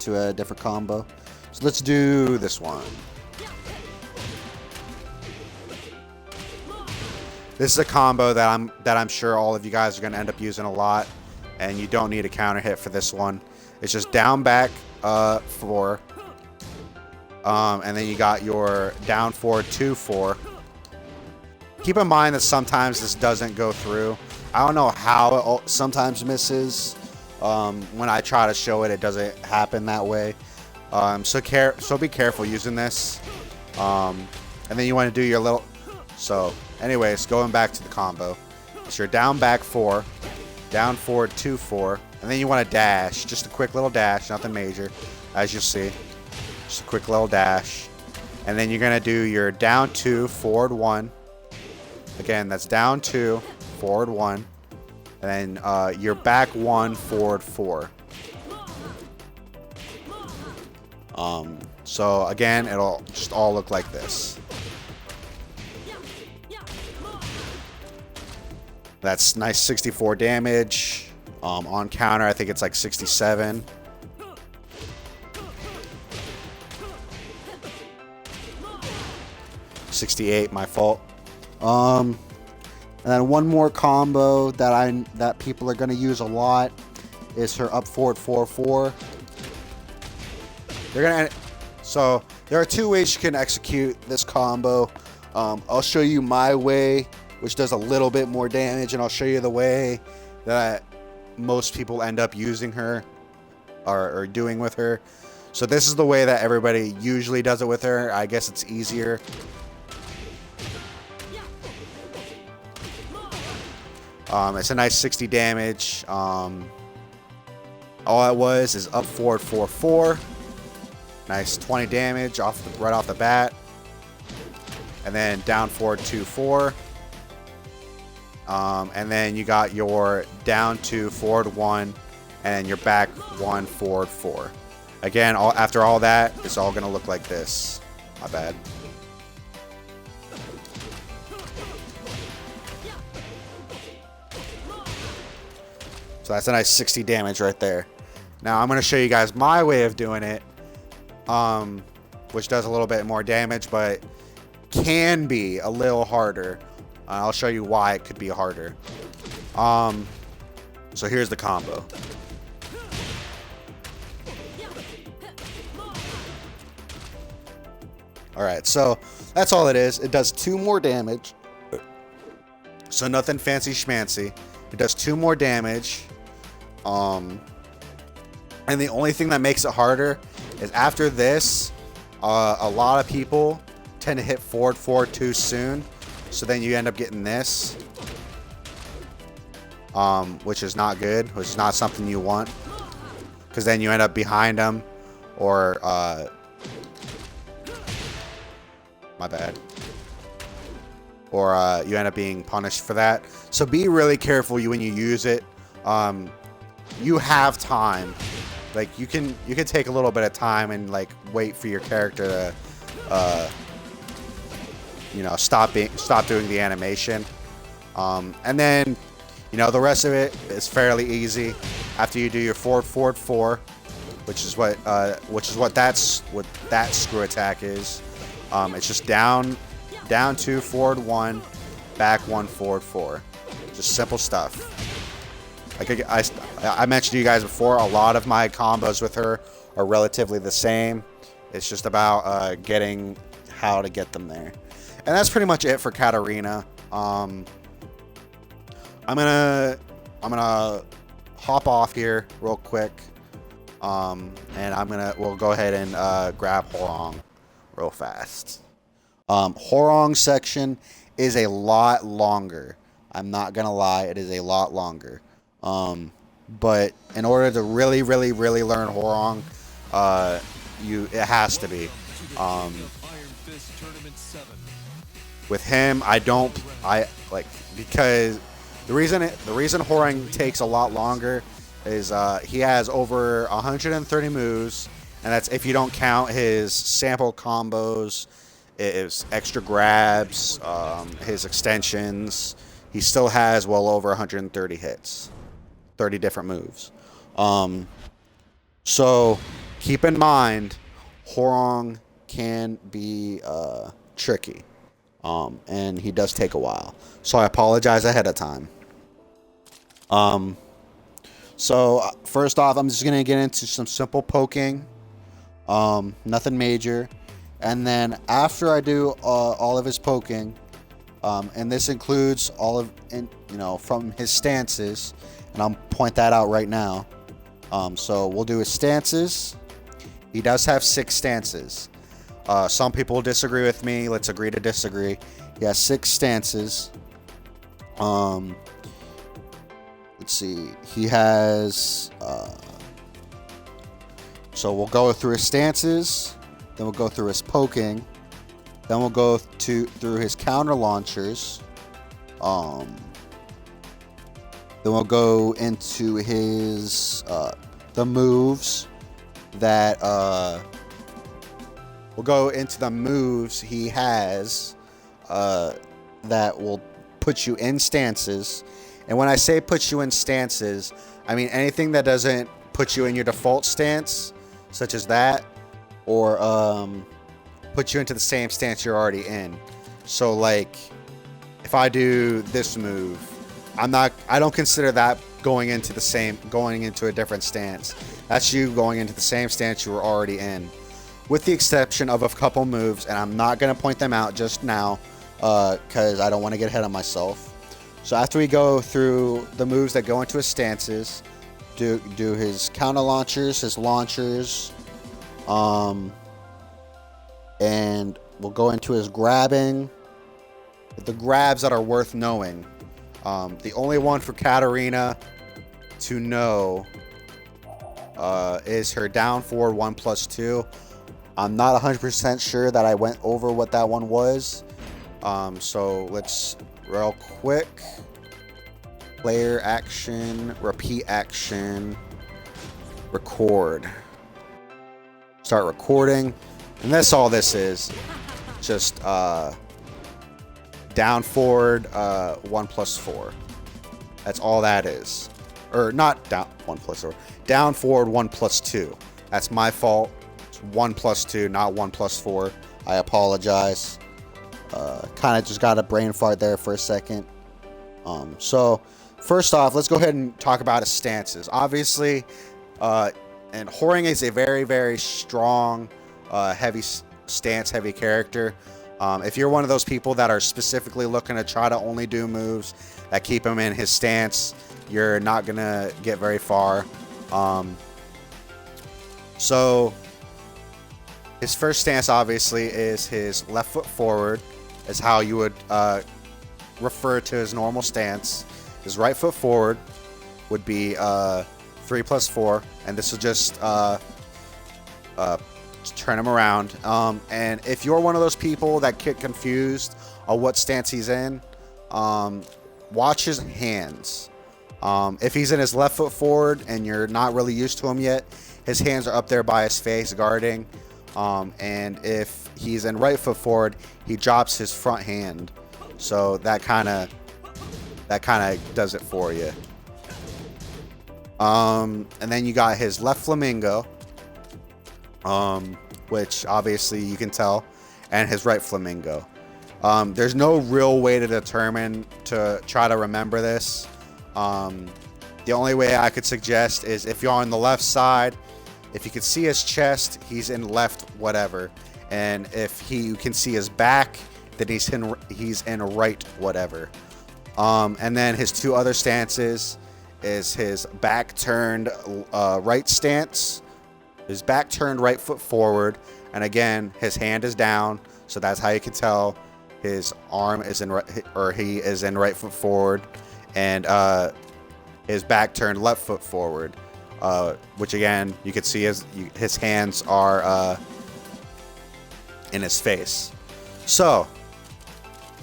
to a different combo. So let's do this one. This is a combo that I'm sure all of you guys are going to end up using a lot, and you don't need a counter hit for this one. It's just down back 4, and then you got your down forward 2 4. Keep in mind that sometimes this doesn't go through. I don't know how it sometimes misses. When I try to show it, it doesn't happen that way. So be careful using this. And then you want to do your little. So, anyways, going back to the combo. It's your down back 4, down forward 2 4, and then you want to dash. Just a quick little dash, nothing major, as you'll see. Just a quick little dash, and then you're gonna do your down 2 forward 1. Again, that's down 2 forward 1, and then your back 1 forward 4. So again, it'll just all look like this. That's nice 64 damage. On counter, I think it's like 67. $68, my fault. And then one more combo that people are going to use a lot is her up forward 4-4. So there are 2 ways you can execute this combo. I'll show you my way, which does a little bit more damage, and I'll show you the way that most people end up using her or doing with her. So this is the way that everybody usually does it with her. I guess it's easier. It's a nice 60 damage. All it was is up forward 4-4. Nice 20 damage right off the bat. And then down forward 2-4. And then you got your down 2 forward 1, and your back 1 forward 4. Again, after all that, it's all gonna look like this. My bad. So that's a nice 60 damage right there. Now I'm gonna show you guys my way of doing it, which does a little bit more damage, but can be a little harder. I'll show you why it could be harder. So here's the combo. Alright, so that's all it is. It does 2 more damage. So nothing fancy schmancy. It does 2 more damage. And the only thing that makes it harder is after this, a lot of people tend to hit forward 4 too soon. So then you end up getting this, which is not good, which is not something you want, because then you end up behind them, or my bad, or you end up being punished for that. So be really careful when you use it. You have time, like you can take a little bit of time and like wait for your character to stop doing the animation, and then the rest of it is fairly easy. After you do your forward 4, which is what that screw attack is. It's just down 2 forward 1, back 1 forward 4. Just simple stuff. Like I mentioned to you guys before, a lot of my combos with her are relatively the same. It's just about getting how to get them there. And that's pretty much it for Katarina. I'm gonna hop off here real quick, and we'll go ahead and grab Horong real fast. Horong section is a lot longer. I'm not gonna lie, it is a lot longer. But in order to really learn Horong, it has to be. With him, because the reason Horong takes a lot longer is he has over 130 moves, and that's if you don't count his sample combos, his extra grabs, his extensions. He still has well over 130 hits, 30 different moves. So keep in mind, Horong can be tricky. And he does take a while. So I apologize ahead of time. So first off, I'm just going to get into some simple poking. Nothing major. And then after I do all of his poking, and this includes all of, from his stances, and I'll point that out right now. So we'll do his stances. He does have 6 stances. Some people disagree with me. Let's agree to disagree. He has 6 stances. Let's see. He has... so we'll go through his stances. Then we'll go through his poking. Then we'll go through his counter launchers. Then we'll go into his... the moves that... we'll go into the moves he has that will put you in stances. And when I say put you in stances, I mean anything that doesn't put you in your default stance, such as that, or put you into the same stance you're already in. So like, if I do this move, I don't consider that going into a different stance. That's you going into the same stance you were already in, with the exception of a couple moves, and I'm not going to point them out just now because I don't want to get ahead of myself. So after we go through the moves that go into his stances, do his counter launchers, his launchers, and we'll go into his grabbing. The grabs that are worth knowing. The only one for Katarina to know is her down forward 1+2. I'm not 100% sure that I went over what that one was. So let's real quick. Player action, repeat action, record. Start recording. And that's all this is. Just down forward 1+4. That's all that is. Or not down 1+4. Down forward 1+2. That's my fault. 1+2, not 1+4. I apologize. Kind of just got a brain fart there for a second. So first off, let's go ahead and talk about his stances. Obviously, and Horong is a very, very strong, heavy stance, heavy character. If you're one of those people that are specifically looking to try to only do moves that keep him in his stance, you're not gonna get very far. So his first stance obviously is his left foot forward, is how you would refer to his normal stance. His right foot forward would be 3+4, and this will just turn him around. And if you're one of those people that get confused on what stance he's in, watch his hands. If he's in his left foot forward and you're not really used to him yet, his hands are up there by his face guarding. And if he's in right foot forward, he drops his front hand. So that kind of does it for you. And then you got his left flamingo, which obviously you can tell, and his right flamingo. There's no real way to determine, to try to remember this. The only way I could suggest is if you're on the left side, if you can see his chest, he's in left whatever. And if you can see his back, then he's in right whatever. And then his two other stances is his back turned right stance, his back turned right foot forward, and again his hand is down, so that's how you can tell his arm is in right, or he is in right foot forward, and his back turned left foot forward, which again you can see his hands are in his face. So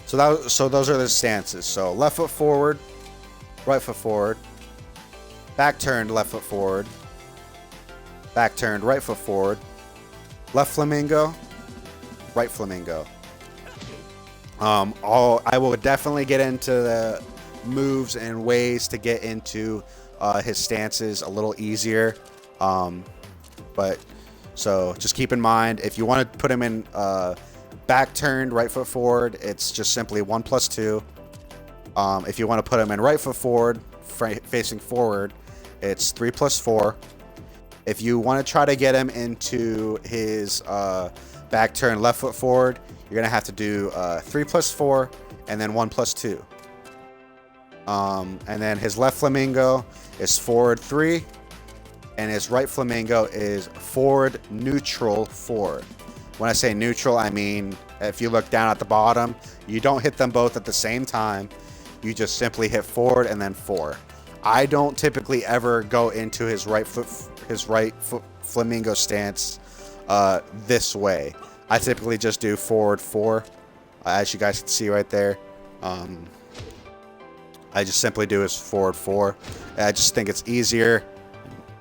those are the stances. So left foot forward, right foot forward, back turned left foot forward, back turned right foot forward, left flamingo, right flamingo. I will definitely get into the moves and ways to get into his stances a little easier. But So just keep in mind, if you want to put him in back turned right foot forward, it's just simply 1 + 2. If you want to put him in right foot forward, facing forward, it's 3 + 4. If you want to try to get him into his back turn left foot forward, you're gonna have to do 3 + 4 and then 1 + 2. And then his left flamingo is forward 3, and his right flamingo is forward neutral 4. When I say neutral, I mean if you look down at the bottom, you don't hit them both at the same time. You just simply hit forward and then 4. I don't typically ever go into his right foot flamingo stance this way. I typically just do forward 4, as you guys can see right there. I just simply do his forward 4. I just think it's easier,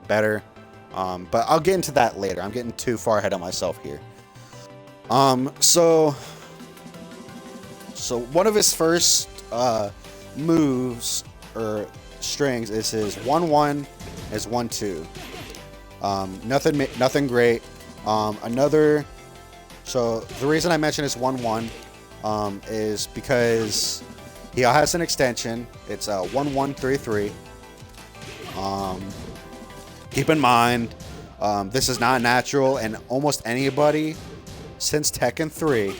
better. But I'll get into that later. I'm getting too far ahead of myself here. So one of his first moves or strings is his 1-1, his 1-2. Nothing great. So the reason I mentioned his 1-1 is because he has an extension. It's a 1-1-3-3. Keep in mind, this is not natural, and almost anybody since Tekken 3,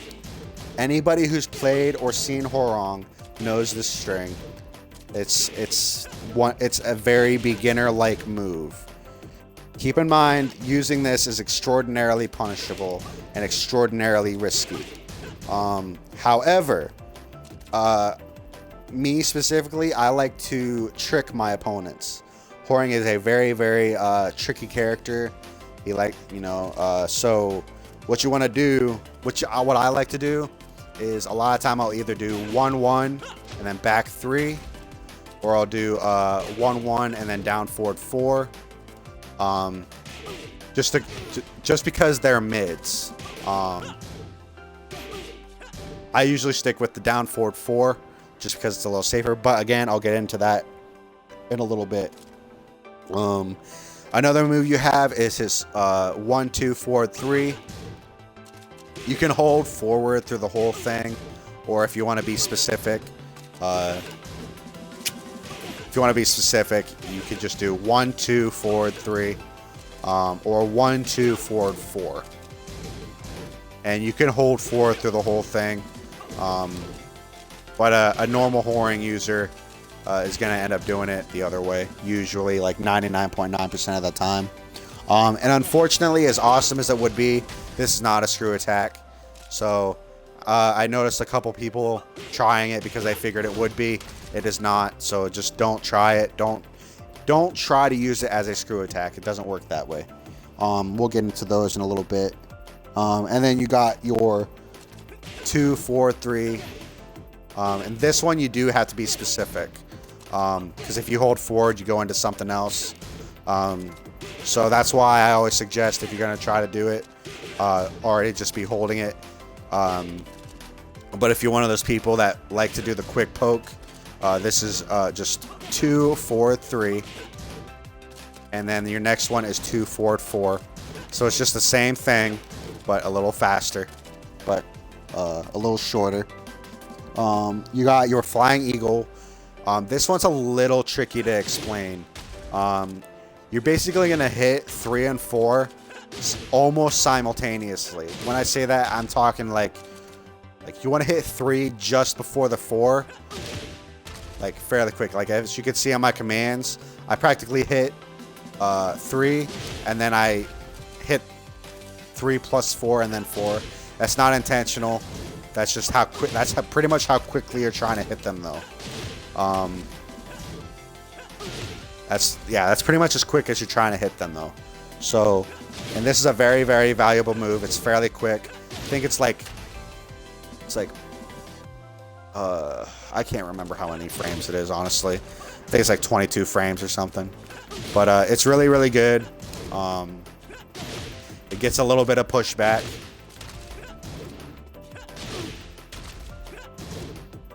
anybody who's played or seen Horong knows this string. It's a very beginner-like move. Keep in mind, using this is extraordinarily punishable and extraordinarily risky. However, me specifically, I like to trick my opponents. Horong is a very, very tricky character. He so what you want to do, what I like to do, is a lot of time I'll either do 1-1 and then back 3, or I'll do 1-1 and then down forward 4. Just because they're mids. I usually stick with the down forward 4 just because it's a little safer, but again, I'll get into that in a little bit. Another move you have is his 1-2 forward 3. You can hold forward through the whole thing, or if you want to be specific, you could just do 1-2 forward 3, or 1-2 forward 4, and you can hold forward through the whole thing. But a normal Horong user is going to end up doing it the other way, usually like 99.9% of the time. And unfortunately, as awesome as it would be, this is not a screw attack. So I noticed a couple people trying it because they figured it would be. It is not. So just don't try it. Don't try to use it as a screw attack. It doesn't work that way. We'll get into those in a little bit. And then you got your 2-4-3. And this one you do have to be specific. Because if you hold forward, you go into something else. So that's why I always suggest, if you're going to try to do it, already just be holding it. But if you're one of those people that like to do the quick poke, this is just 2-4-3. And then your next one is 2-4-4. So it's just the same thing, but a little faster, but a little shorter. You got your Flying Eagle. This one's a little tricky to explain. You're basically going to hit 3 and 4 almost simultaneously. When I say that, I'm talking like you want to hit 3 just before the 4, like fairly quick. Like as you can see on my commands, I practically hit 3, and then I hit 3 plus 4 and then 4. That's not intentional. That's just how quick. That's pretty much how quickly you're trying to hit them, though. That's pretty much as quick as you're trying to hit them, though. So, and this is a very, very valuable move. It's fairly quick. I think it's like I can't remember how many frames it is, honestly. I think it's like 22 frames or something. But it's really, really good. It gets a little bit of pushback.